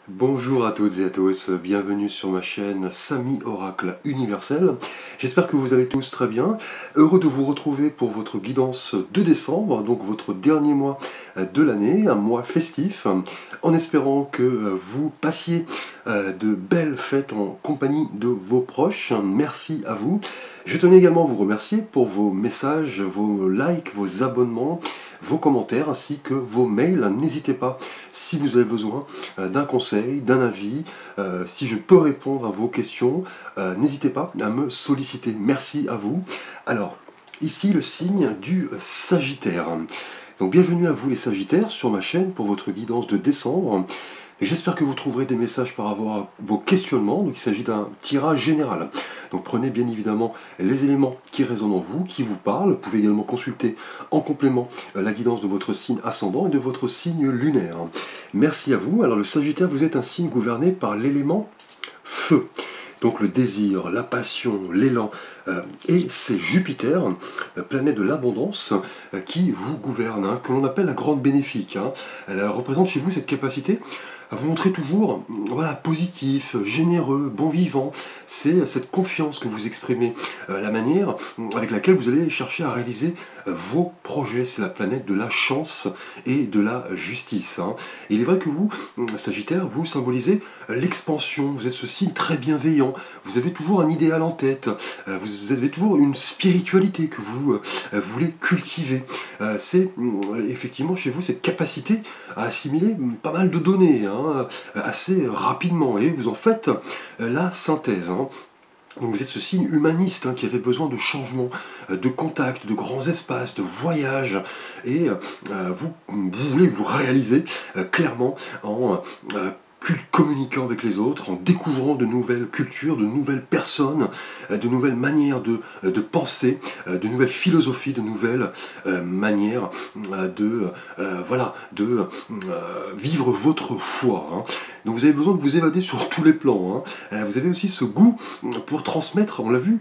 Bonjour à toutes et à tous, bienvenue sur ma chaîne Samy Oracle Universel. J'espère que vous allez tous très bien. Heureux de vous retrouver pour votre guidance de décembre, donc votre dernier mois de l'année, un mois festif, en espérant que vous passiez de belles fêtes en compagnie de vos proches. Merci à vous. Je tenais également à vous remercier pour vos messages, vos likes, vos abonnements, vos commentaires ainsi que vos mails. N'hésitez pas si vous avez besoin d'un conseil, d'un avis, si je peux répondre à vos questions, n'hésitez pas à me solliciter. Merci à vous. Alors, ici le signe du Sagittaire. Donc bienvenue à vous les Sagittaires sur ma chaîne pour votre guidance de décembre. J'espère que vous trouverez des messages par rapport à vos questionnements. Donc il s'agit d'un tirage général. Donc prenez bien évidemment les éléments qui résonnent en vous, qui vous parlent. Vous pouvez également consulter en complément la guidance de votre signe ascendant et de votre signe lunaire. Merci à vous. Alors le Sagittaire, vous êtes un signe gouverné par l'élément feu. Donc le désir, la passion, l'élan, et c'est Jupiter, planète de l'abondance, qui vous gouverne, que l'on appelle la grande bénéfique. Elle représente chez vous cette capacité à vous montrer toujours positif, généreux, bon vivant. C'est cette confiance que vous exprimez, la manière avec laquelle vous allez chercher à réaliser vos projets. C'est la planète de la chance et de la justice. Et il est vrai que vous, Sagittaire, vous symbolisez l'expansion. Vous êtes ce signe très bienveillant. Vous avez toujours un idéal en tête. Vous avez toujours une spiritualité que vous voulez cultiver. C'est effectivement chez vous cette capacité à assimiler pas mal de données assez rapidement, et vous en faites la synthèse. Donc vous êtes ce signe humaniste qui avait besoin de changement, de contact, de grands espaces, de voyages, et vous voulez vous réaliser clairement en communiquant avec les autres, en découvrant de nouvelles cultures, de nouvelles personnes, de nouvelles manières de penser, de nouvelles philosophies, de nouvelles manières de vivre votre foi. Donc vous avez besoin de vous évader sur tous les plans. Vous avez aussi ce goût pour transmettre, on l'a vu,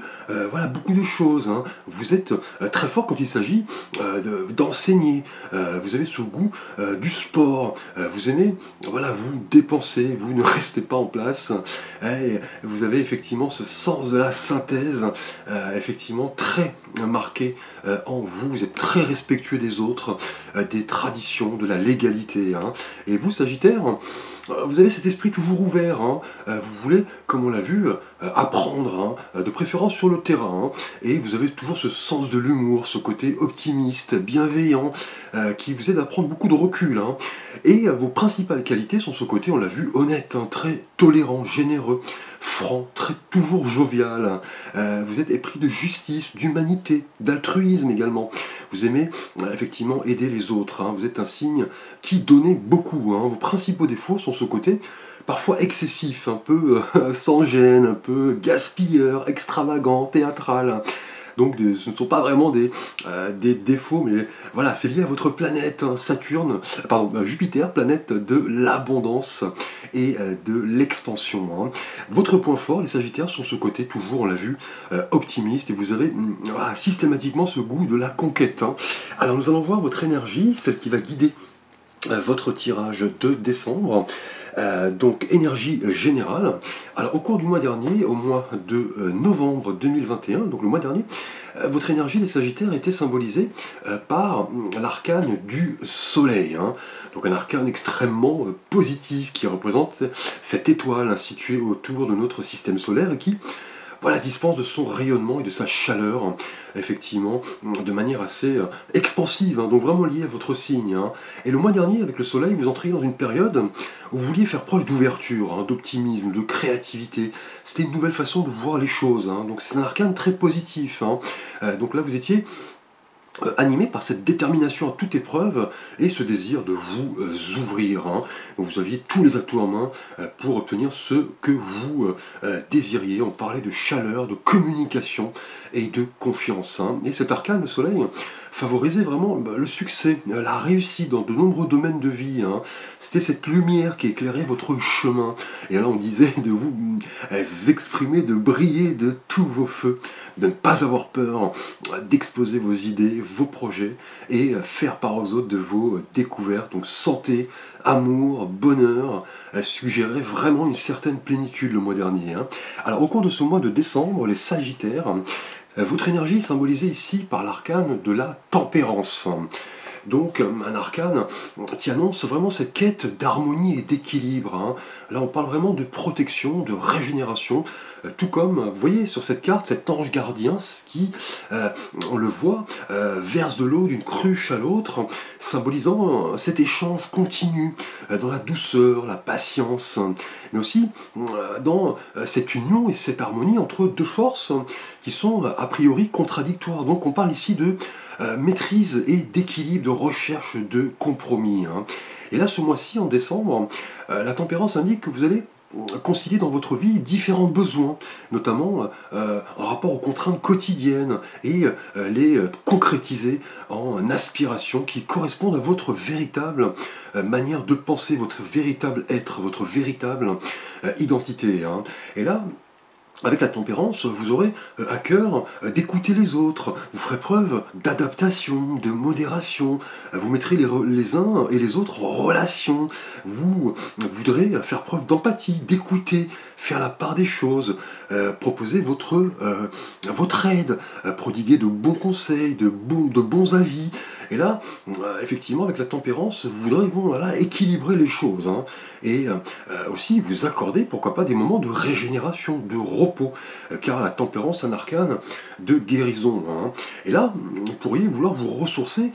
beaucoup de choses. Vous êtes très fort quand il s'agit d'enseigner. Vous avez ce goût du sport. Vous aimez vous dépenser, vous ne restez pas en place. Et vous avez effectivement ce sens de la synthèse effectivement très marqué en vous. Vous êtes très respectueux des autres, des traditions, de la légalité. Et vous, Sagittaire, vous avez cet esprit toujours ouvert, vous voulez, comme on l'a vu, apprendre, de préférence sur le terrain, et vous avez toujours ce sens de l'humour, ce côté optimiste, bienveillant, qui vous aide à prendre beaucoup de recul. Et vos principales qualités sont ce côté, on l'a vu, honnête, très tolérant, généreux, franc, toujours jovial. Vous êtes épris de justice, d'humanité, d'altruisme également. Vous aimez effectivement aider les autres. Vous êtes un signe qui donnait beaucoup. Vos principaux défauts sont ce côté parfois excessif, un peu sans gêne, un peu gaspilleur, extravagant, théâtral. Donc ce ne sont pas vraiment des défauts, mais voilà, c'est lié à votre planète, Jupiter, planète de l'abondance et de l'expansion. Votre point fort, les Sagittaires, sont ce côté toujours, on l'a vu, optimiste, et vous avez systématiquement ce goût de la conquête. Alors nous allons voir votre énergie, celle qui va guider votre tirage de décembre. Donc énergie générale. Alors au cours du mois dernier, au mois de novembre 2021, donc le mois dernier, votre énergie, les Sagittaires, était symbolisée par l'arcane du soleil. Donc un arcane extrêmement positif qui représente cette étoile située autour de notre système solaire et qui dispense de son rayonnement et de sa chaleur, effectivement, de manière assez expansive, donc vraiment liée à votre signe. Et le mois dernier, avec le soleil, vous entriez dans une période où vous vouliez faire preuve d'ouverture, d'optimisme, de créativité. C'était une nouvelle façon de voir les choses, donc c'est un arcane très positif. Donc là, vous étiez animé par cette détermination à toute épreuve et ce désir de vous ouvrir. Donc vous aviez tous les atouts en main pour obtenir ce que vous désiriez. On parlait de chaleur, de communication et de confiance. Et cet arcane, le soleil, favorisait vraiment le succès, la réussite dans de nombreux domaines de vie, hein. C'était cette lumière qui éclairait votre chemin. Et là, on disait de vous exprimer, de briller de tous vos feux, de ne pas avoir peur d'exposer vos idées, vos projets et faire part aux autres de vos découvertes. Donc santé, amour, bonheur, suggérait vraiment une certaine plénitude le mois dernier, hein. Alors au cours de ce mois de décembre, les Sagittaires, votre énergie est symbolisée ici par l'arcane de la tempérance. Donc un arcane qui annonce vraiment cette quête d'harmonie et d'équilibre, hein. Là on parle vraiment de protection, de régénération, tout comme, vous voyez sur cette carte, cet ange gardien qui, on le voit, verse de l'eau d'une cruche à l'autre, symbolisant cet échange continu, dans la douceur, la patience, mais aussi dans cette union et cette harmonie entre deux forces qui sont a priori contradictoires. Donc on parle ici de maîtrise et d'équilibre, de recherche de compromis, hein. Et là, ce mois-ci, en décembre, la tempérance indique que vous allez concilier dans votre vie différents besoins, notamment en rapport aux contraintes quotidiennes, et les concrétiser en aspirations qui correspondent à votre véritable manière de penser, votre véritable être, votre véritable identité, hein. Et là, avec la tempérance, vous aurez à cœur d'écouter les autres, vous ferez preuve d'adaptation, de modération, vous mettrez les uns et les autres en relation, vous voudrez faire preuve d'empathie, d'écouter, faire la part des choses, proposer votre aide, prodiguer de bons conseils, de bons avis. Et là, effectivement, avec la tempérance, vous voudrez voilà, équilibrer les choses, hein, et aussi vous accorder, pourquoi pas, des moments de régénération, de repos, car la tempérance est un arcane de guérison, hein. Et là, vous pourriez vouloir vous ressourcer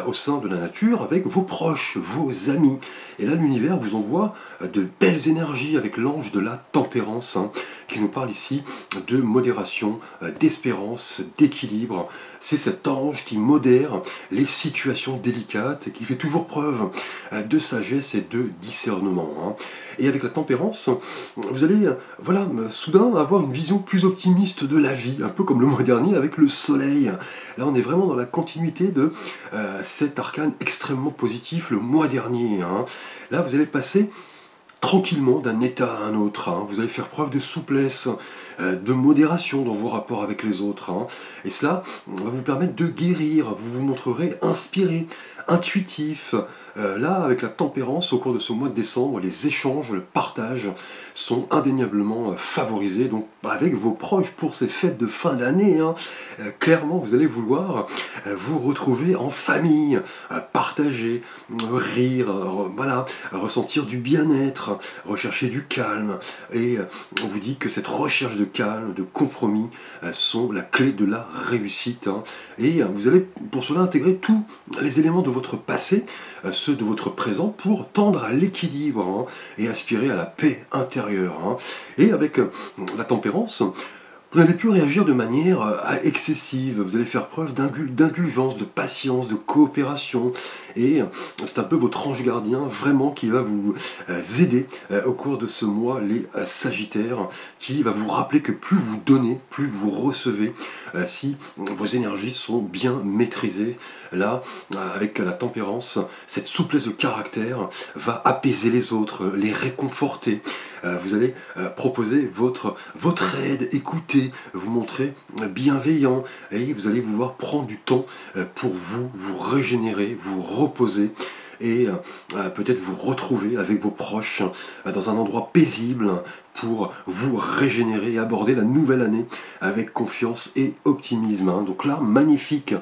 au sein de la nature avec vos proches, vos amis. Et là, l'univers vous envoie de belles énergies avec l'ange de la tempérance, hein, qui nous parle ici de modération, d'espérance, d'équilibre. C'est cet ange qui modère les situations délicates et qui fait toujours preuve de sagesse et de discernement, hein. Et avec la tempérance, vous allez voilà, soudain avoir une vision plus optimiste de la vie, un peu comme le mois dernier avec le soleil. Là, on est vraiment dans la continuité de cet arcane extrêmement positif le mois dernier, hein. Là, vous allez passer tranquillement d'un état à un autre, hein. Vous allez faire preuve de souplesse, de modération dans vos rapports avec les autres, hein. Et cela va vous permettre de guérir, vous vous montrerez inspiré, intuitif. Là, avec la tempérance, au cours de ce mois de décembre, les échanges, le partage sont indéniablement favorisés. Donc, avec vos proches pour ces fêtes de fin d'année, hein, clairement, vous allez vouloir vous retrouver en famille, partager, rire, voilà, ressentir du bien-être, rechercher du calme. Et on vous dit que cette recherche de calme, de compromis, sont la clé de la réussite, hein. Et vous allez pour cela intégrer tous les éléments de votre passé, ceux de votre présent, pour tendre à l'équilibre, hein, et aspirer à la paix intérieure, hein. Et avec la tempérance, vous n'allez plus réagir de manière excessive, vous allez faire preuve d'indulgence, de patience, de coopération, et c'est un peu votre ange gardien vraiment qui va vous aider au cours de ce mois, les Sagittaires, qui va vous rappeler que plus vous donnez, plus vous recevez, si vos énergies sont bien maîtrisées. Là, avec la tempérance, cette souplesse de caractère va apaiser les autres, les réconforter. Vous allez proposer votre aide, écouter, vous montrer bienveillant, et vous allez vouloir prendre du temps pour vous régénérer, vous reposer, et peut-être vous retrouver avec vos proches dans un endroit paisible pour vous régénérer et aborder la nouvelle année avec confiance et optimisme, hein. Donc là, magnifique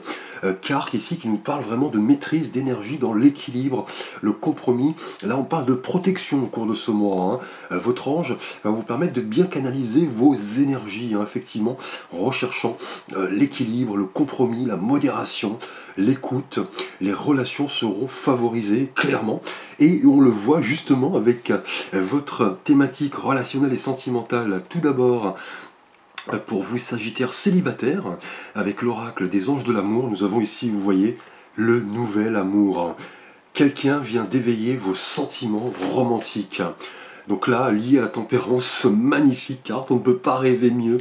carte ici qui nous parle vraiment de maîtrise d'énergie dans l'équilibre, le compromis. Là, on parle de protection au cours de ce mois, hein. Votre ange va vous permettre de bien canaliser vos énergies, hein, effectivement, en recherchant l'équilibre, le compromis, la modération, l'écoute. Les relations seront favorisées clairement, et on le voit justement avec votre thématique relationnelle et sentimentale. Tout d'abord, pour vous Sagittaires célibataires, avec l'oracle des anges de l'amour, nous avons ici, vous voyez, le nouvel amour. Quelqu'un vient d'éveiller vos sentiments romantiques. Donc là, lié à la tempérance, magnifique carte, on ne peut pas rêver mieux.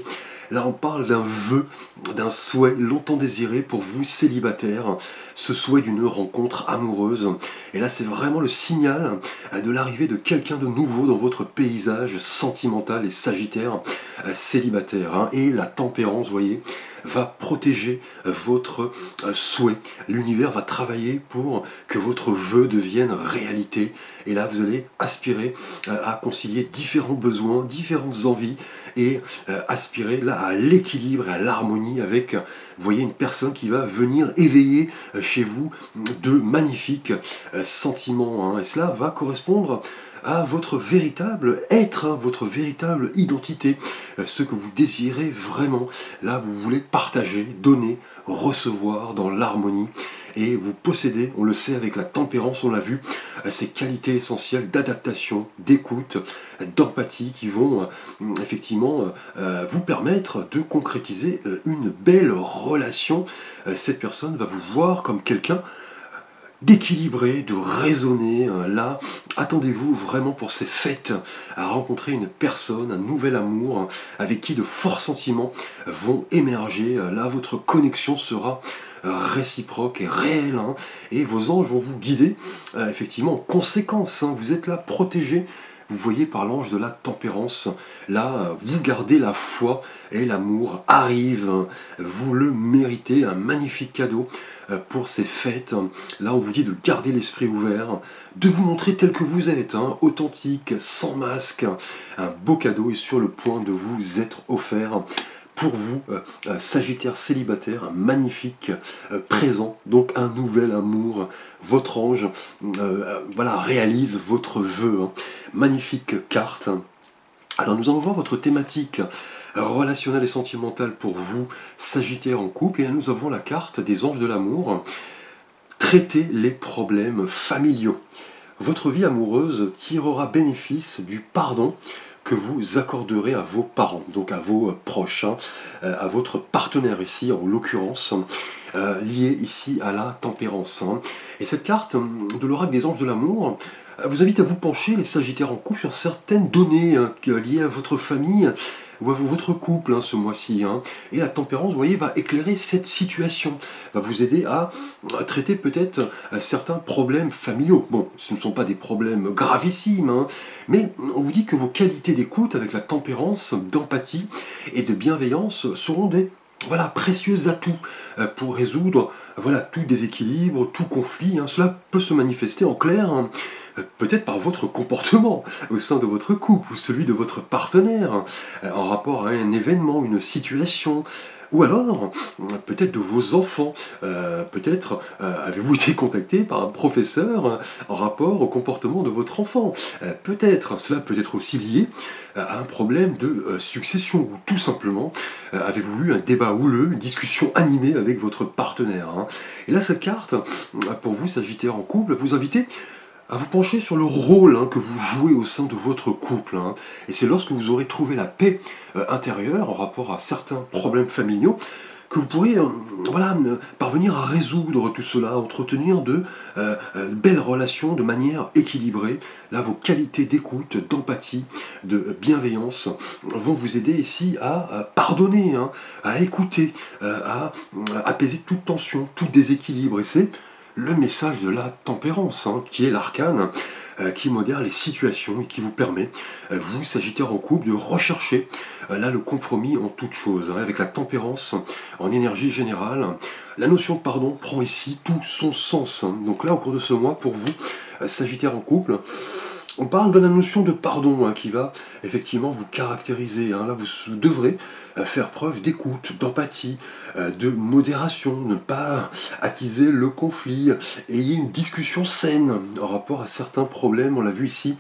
Là, on parle d'un vœu, d'un souhait longtemps désiré pour vous, célibataires, ce souhait d'une rencontre amoureuse. Et là, c'est vraiment le signal de l'arrivée de quelqu'un de nouveau dans votre paysage sentimental et sagittaire célibataire. Hein. Et la tempérance, vous voyez, va protéger votre souhait. L'univers va travailler pour que votre vœu devienne réalité. Et là, vous allez aspirer à concilier différents besoins, différentes envies et aspirer là à l'équilibre et à l'harmonie avec, vous voyez, une personne qui va venir éveiller chez vous de magnifiques sentiments. Hein. Et cela va correspondre à votre véritable être, hein, votre véritable identité, ce que vous désirez vraiment. Là, vous voulez partager, donner, recevoir dans l'harmonie. Et vous possédez, on le sait avec la tempérance, on l'a vu, ces qualités essentielles d'adaptation, d'écoute, d'empathie qui vont effectivement vous permettre de concrétiser une belle relation. Cette personne va vous voir comme quelqu'un d'équilibrer, de raisonner. Là, attendez-vous vraiment pour ces fêtes à rencontrer une personne, un nouvel amour, avec qui de forts sentiments vont émerger. Là, votre connexion sera réciproque et réelle, hein, et vos anges vont vous guider effectivement en conséquence. Hein. Vous êtes là protégé. Vous voyez par l'ange de la tempérance, là, vous gardez la foi et l'amour arrive, vous le méritez, un magnifique cadeau pour ces fêtes. Là, on vous dit de garder l'esprit ouvert, de vous montrer tel que vous êtes, hein, authentique, sans masque. Un beau cadeau est sur le point de vous être offert. Pour vous, Sagittaire célibataire, un magnifique présent, donc un nouvel amour. Votre ange voilà, réalise votre vœu. Hein. Magnifique carte. Alors nous allons voir votre thématique relationnelle et sentimentale pour vous, Sagittaire en couple. Et là nous avons la carte des anges de l'amour. Traitez les problèmes familiaux. Votre vie amoureuse tirera bénéfice du pardon que vous accorderez à vos parents, donc à vos proches, hein, à votre partenaire ici, en l'occurrence, lié ici à la tempérance. Hein. Et cette carte de l'oracle des anges de l'amour vous invite à vous pencher, les Sagittaires en couple, sur certaines données hein, liées à votre famille ou à votre couple hein, ce mois-ci. Hein. Et la tempérance, vous voyez, va éclairer cette situation, va vous aider à traiter peut-être certains problèmes familiaux. Bon, ce ne sont pas des problèmes gravissimes, hein, mais on vous dit que vos qualités d'écoute avec la tempérance, d'empathie et de bienveillance seront des précieux atouts pour résoudre tout déséquilibre, tout conflit. Hein. Cela peut se manifester en clair, hein, peut-être par votre comportement au sein de votre couple ou celui de votre partenaire, hein, en rapport à un événement, une situation. Ou alors, peut-être de vos enfants, peut-être avez-vous été contacté par un professeur en rapport au comportement de votre enfant. Peut-être, cela peut être aussi lié à un problème de succession, ou tout simplement, avez-vous eu un débat houleux, une discussion animée avec votre partenaire. Hein. Et là, cette carte, pour vous, Sagittaire en couple, vous invitez à vous pencher sur le rôle hein, que vous jouez au sein de votre couple. Hein. Et c'est lorsque vous aurez trouvé la paix intérieure en rapport à certains problèmes familiaux que vous pourrez parvenir à résoudre tout cela, entretenir de belles relations de manière équilibrée. Là, vos qualités d'écoute, d'empathie, de bienveillance vont vous aider ici à pardonner, hein, à écouter, à apaiser toute tension, tout déséquilibre. Et c'est le message de la tempérance, hein, qui est l'arcane, qui modère les situations et qui vous permet, vous, Sagittaire en couple, de rechercher là le compromis en toute chose. Hein, avec la tempérance en énergie générale, la notion de pardon prend ici tout son sens. Hein. Donc là, au cours de ce mois, pour vous, Sagittaire en couple, on parle de la notion de pardon hein, qui va effectivement vous caractériser. Hein. Là, vous devrez faire preuve d'écoute, d'empathie, de modération, ne pas attiser le conflit. Ayez une discussion saine en rapport à certains problèmes, on l'a vu ici,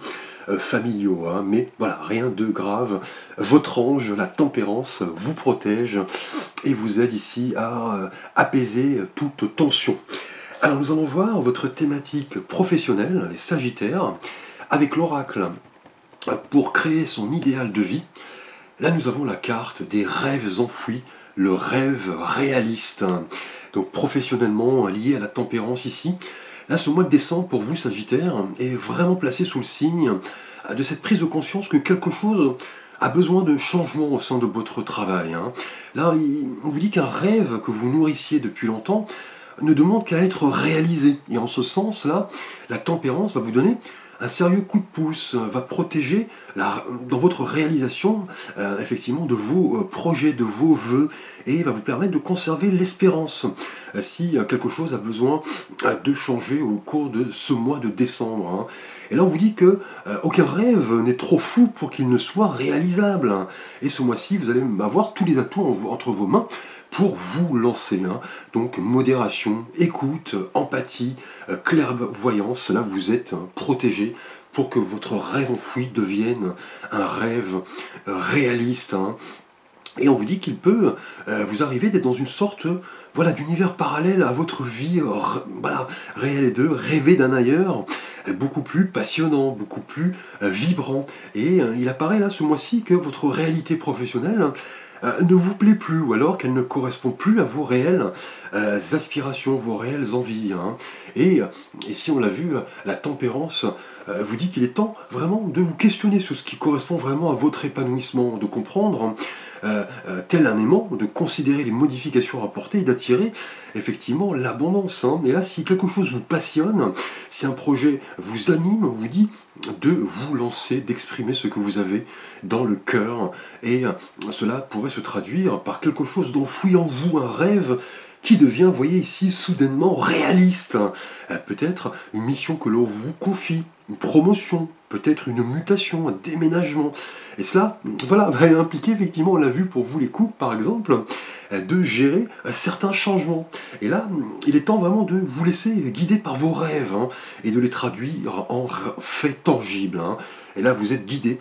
familiaux. Hein. Mais voilà, rien de grave. Votre ange, la tempérance, vous protège et vous aide ici à apaiser toute tension. Alors nous allons voir votre thématique professionnelle, les Sagittaires, avec l'oracle pour créer son idéal de vie. Là, nous avons la carte des rêves enfouis, le rêve réaliste. Donc professionnellement lié à la tempérance ici. Là, ce mois de décembre, pour vous, Sagittaire, est vraiment placé sous le signe de cette prise de conscience que quelque chose a besoin de changement au sein de votre travail, hein. Là, on vous dit qu'un rêve que vous nourrissiez depuis longtemps ne demande qu'à être réalisé. Et en ce sens-là, la tempérance va vous donner un sérieux coup de pouce, va protéger dans votre réalisation effectivement de vos projets, de vos vœux, et va vous permettre de conserver l'espérance si quelque chose a besoin de changer au cours de ce mois de décembre, hein. Et là on vous dit que aucun rêve n'est trop fou pour qu'il ne soit réalisable, hein. Et ce mois-ci vous allez avoir tous les atouts entre vos mains pour vous lancer, hein. Donc modération, écoute, empathie, clairvoyance, là vous êtes protégé pour que votre rêve enfoui devienne un rêve réaliste, hein. Et on vous dit qu'il peut vous arriver d'être dans une sorte voilà, d'univers parallèle à votre vie voilà, réelle et de rêver d'un ailleurs beaucoup plus passionnant, beaucoup plus vibrant. Et il apparaît là ce mois-ci que votre réalité professionnelle ne vous plaît plus, ou alors qu'elle ne correspond plus à vos réelles aspirations, vos réelles envies, hein. Et si on l'a vu, la tempérance vous dit qu'il est temps vraiment de vous questionner sur ce qui correspond vraiment à votre épanouissement, de comprendre tel un aimant, de considérer les modifications rapportées et d'attirer effectivement l'abondance, hein. Et là, si quelque chose vous passionne, si un projet vous anime, on vous dit de vous lancer, d'exprimer ce que vous avez dans le cœur. Et cela pourrait se traduire par quelque chose d'enfoui en vous, un rêve qui devient, vous voyez ici, soudainement réaliste. Peut-être une mission que l'on vous confie, une promotion, peut-être une mutation, un déménagement. Et cela, voilà, va impliquer effectivement, on l'a vu pour vous les couples par exemple, de gérer certains changements. Et là, il est temps vraiment de vous laisser guider par vos rêves, hein, et de les traduire en faits tangibles, hein. Et là, vous êtes guidé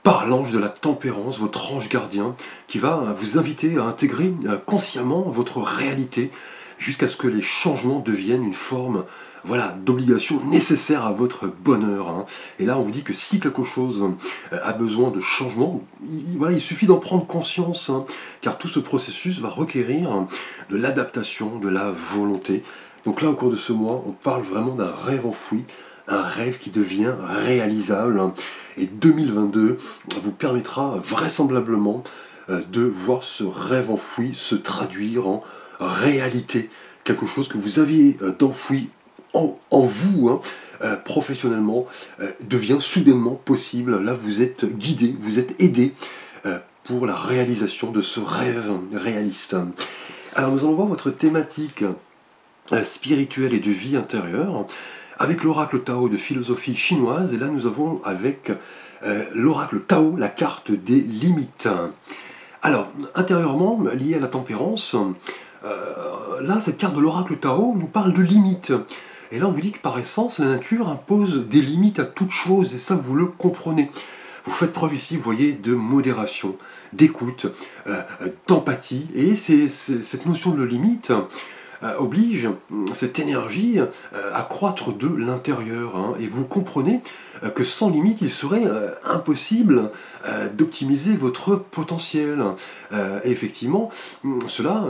par l'ange de la tempérance, votre ange gardien, qui va vous inviter à intégrer consciemment votre réalité jusqu'à ce que les changements deviennent une forme voilà, d'obligation nécessaire à votre bonheur, hein. Et là, on vous dit que si quelque chose a besoin de changement, voilà, il suffit d'en prendre conscience, hein, car tout ce processus va requérir de l'adaptation, de la volonté. Donc là, au cours de ce mois, on parle vraiment d'un rêve enfoui, un rêve qui devient réalisable. Et 2022 vous permettra vraisemblablement de voir ce rêve enfoui se traduire en réalité. Quelque chose que vous aviez d'enfoui en vous, hein, professionnellement, devient soudainement possible. Là, vous êtes guidé, vous êtes aidé pour la réalisation de ce rêve réaliste. Alors, nous allons voir votre thématique spirituelle et de vie intérieure avec l'oracle Tao de philosophie chinoise. Et là, nous avons avec l'oracle Tao la carte des limites. Alors, intérieurement, lié à la tempérance, là, cette carte de l'oracle Tao nous parle de limites. Et là, on vous dit que par essence, la nature impose des limites à toute chose, et ça, vous le comprenez. Vous faites preuve ici, vous voyez, de modération, d'écoute, d'empathie, et cette notion de limite oblige cette énergie à croître de l'intérieur, hein. Et vous comprenez que sans limite, il serait impossible d'optimiser votre potentiel. Et effectivement, cela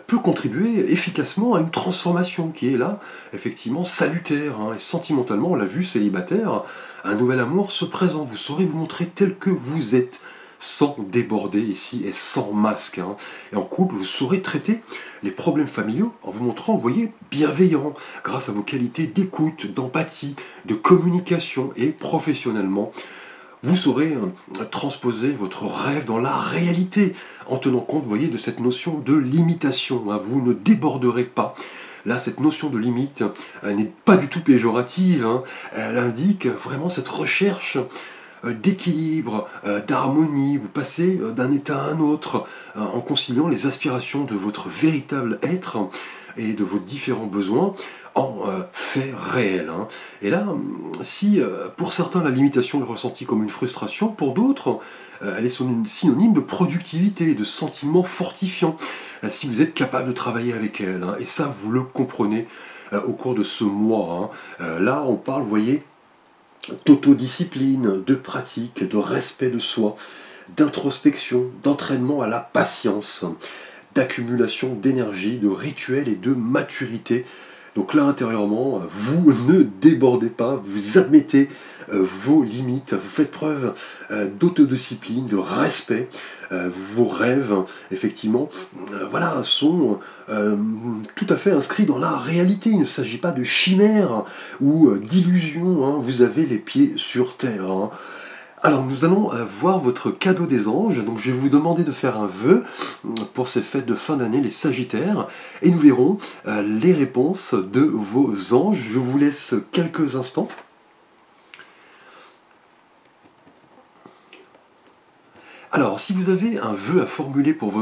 peut contribuer efficacement à une transformation qui est là, effectivement, salutaire, hein. Et sentimentalement, on l'a vu, célibataire, un nouvel amour se présente. Vous saurez vous montrer tel que vous êtes, sans déborder ici et sans masque, hein. Et en couple, vous saurez traiter les problèmes familiaux en vous montrant, vous voyez, bienveillant, grâce à vos qualités d'écoute, d'empathie, de communication, et professionnellement, vous saurez transposer votre rêve dans la réalité, en tenant compte, vous voyez, de cette notion de limitation, hein. Vous ne déborderez pas. Là, cette notion de limite n'est pas du tout péjorative, hein. Elle indique vraiment cette recherche d'équilibre, d'harmonie. Vous passez d'un état à un autre en conciliant les aspirations de votre véritable être et de vos différents besoins en faits réels, hein. Et là, si pour certains la limitation est ressentie comme une frustration, pour d'autres elle est synonyme de productivité, de sentiments fortifiants, si vous êtes capable de travailler avec elle, hein. Et ça, vous le comprenez au cours de ce mois, hein. Là, on parle, vous voyez, d'autodiscipline, de pratique, de respect de soi, d'introspection, d'entraînement à la patience, d'accumulation d'énergie, de rituel et de maturité Donc là, intérieurement, vous ne débordez pas, vous admettez vos limites, vous faites preuve d'autodiscipline, de respect. Vos rêves, effectivement, voilà, sont tout à fait inscrits dans la réalité. Il ne s'agit pas de chimère ou d'illusion, hein. Vous avez les pieds sur terre, hein. Alors nous allons voir votre cadeau des anges. Donc je vais vous demander de faire un vœu pour ces fêtes de fin d'année, les Sagittaires, et nous verrons les réponses de vos anges. Je vous laisse quelques instants. Alors, si vous avez un vœu à formuler pour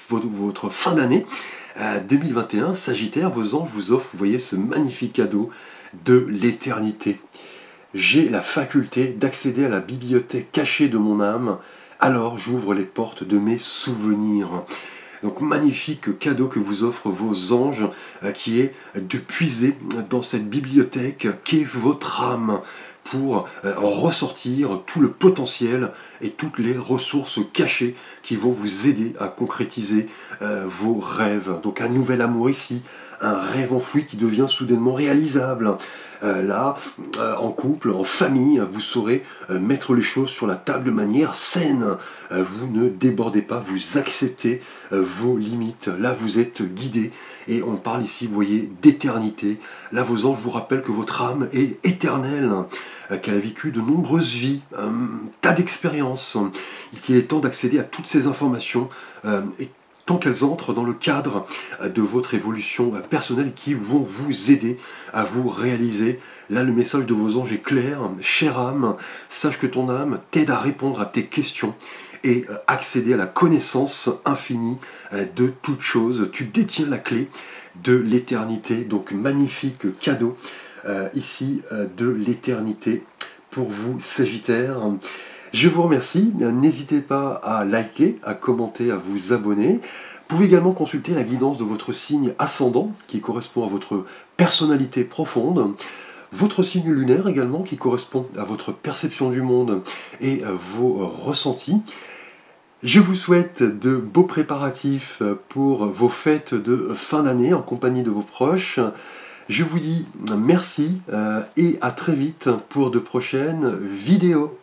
votre fin d'année 2021, Sagittaire, vos anges vous offrent, vous voyez, ce magnifique cadeau de l'éternité. J'ai la faculté d'accéder à la bibliothèque cachée de mon âme, alors j'ouvre les portes de mes souvenirs. Donc magnifique cadeau que vous offrent vos anges, qui est de puiser dans cette bibliothèque qu'est votre âme, pour en ressortir tout le potentiel et toutes les ressources cachées qui vont vous aider à concrétiser vos rêves. Donc un nouvel amour ici, un rêve enfoui qui devient soudainement réalisable. Là, en couple, en famille, vous saurez mettre les choses sur la table de manière saine. Vous ne débordez pas, vous acceptez vos limites. Là, vous êtes guidé. Et on parle ici, vous voyez, d'éternité. Là, vos anges vous rappellent que votre âme est éternelle, qu'elle a vécu de nombreuses vies, un tas d'expériences, et qu'il est temps d'accéder à toutes ces informations, et tant qu'elles entrent dans le cadre de votre évolution personnelle et qui vont vous aider à vous réaliser. Là, le message de vos anges est clair. Chère âme, sache que ton âme t'aide à répondre à tes questions et accéder à la connaissance infinie de toutes choses. Tu détiens la clé de l'éternité. Donc, magnifique cadeau ici de l'éternité pour vous, Sagittaire. Je vous remercie, n'hésitez pas à liker, à commenter, à vous abonner. Vous pouvez également consulter la guidance de votre signe ascendant, qui correspond à votre personnalité profonde, votre signe lunaire également, qui correspond à votre perception du monde et vos ressentis. Je vous souhaite de beaux préparatifs pour vos fêtes de fin d'année en compagnie de vos proches. Je vous dis merci et à très vite pour de prochaines vidéos.